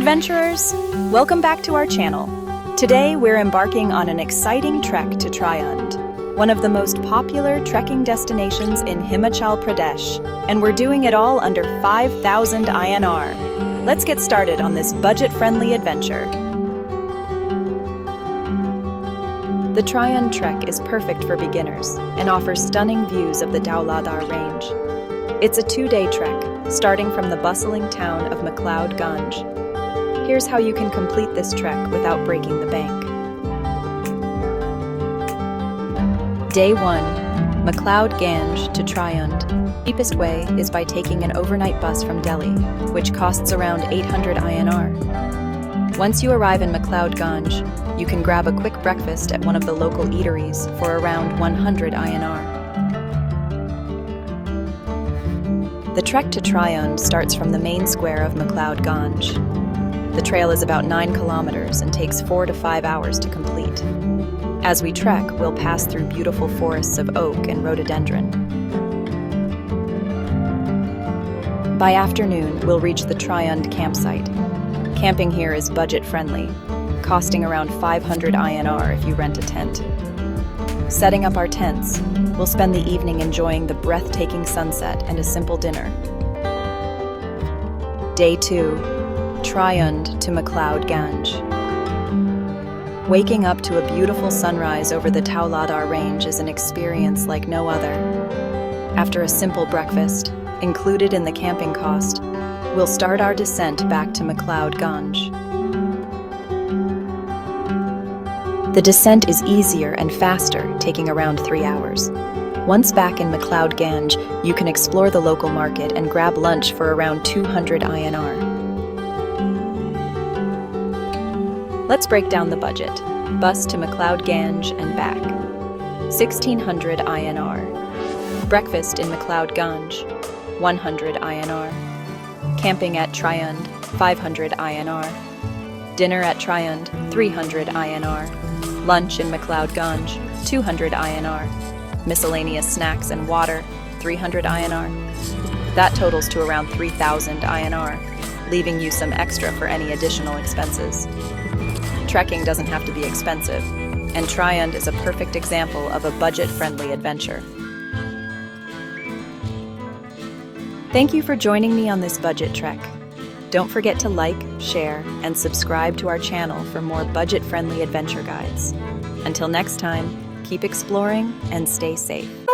adventurers! Welcome back to our channel. Today we're embarking on an exciting trek to Triund, one of the most popular trekking destinations in Himachal Pradesh, and we're doing it all under 5,000 INR. Let's get started on this budget-friendly adventure. The Triund trek is perfect for beginners and offers stunning views of the Dhauladhar range. It's a 2-day trek, starting from the bustling town of McLeod Ganj. Here's how you can complete this trek without breaking the bank. Day 1. McLeod Ganj to Triund. The cheapest way is by taking an overnight bus from Delhi, which costs around 800 INR. Once you arrive in McLeod Ganj, you can grab a quick breakfast at one of the local eateries for around 100 INR. The trek to Triund starts from the main square of McLeod Ganj. The trail is about 9 kilometers and takes 4 to 5 hours to complete. As we trek, we'll pass through beautiful forests of oak and rhododendron. By afternoon, we'll reach the Triund campsite. Camping here is budget-friendly, costing around 500 INR if you rent a tent. Setting up our tents, we'll spend the evening enjoying the breathtaking sunset and a simple dinner. Day 2. Triund to McLeod Ganj. Waking up to a beautiful sunrise over the Dhauladhar range is an experience like no other. After a simple breakfast, included in the camping cost, we'll start our descent back to McLeod Ganj. The descent is easier and faster, taking around 3 hours. Once back in McLeod Ganj, you can explore the local market and grab lunch for around 200 INR. Let's break down the budget. Bus to McLeod Ganj and back, 1,600 INR. Breakfast in McLeod Ganj, 100 INR. Camping at Triund, 500 INR. Dinner at Triund, 300 INR. Lunch in McLeod Ganj, 200 INR. Miscellaneous snacks and water, 300 INR. That totals to around 3,000 INR, leaving you some extra for any additional expenses. Trekking doesn't have to be expensive, and Triund is a perfect example of a budget-friendly adventure. Thank you for joining me on this budget trek. Don't forget to like, share, and subscribe to our channel for more budget-friendly adventure guides. Until next time, keep exploring and stay safe.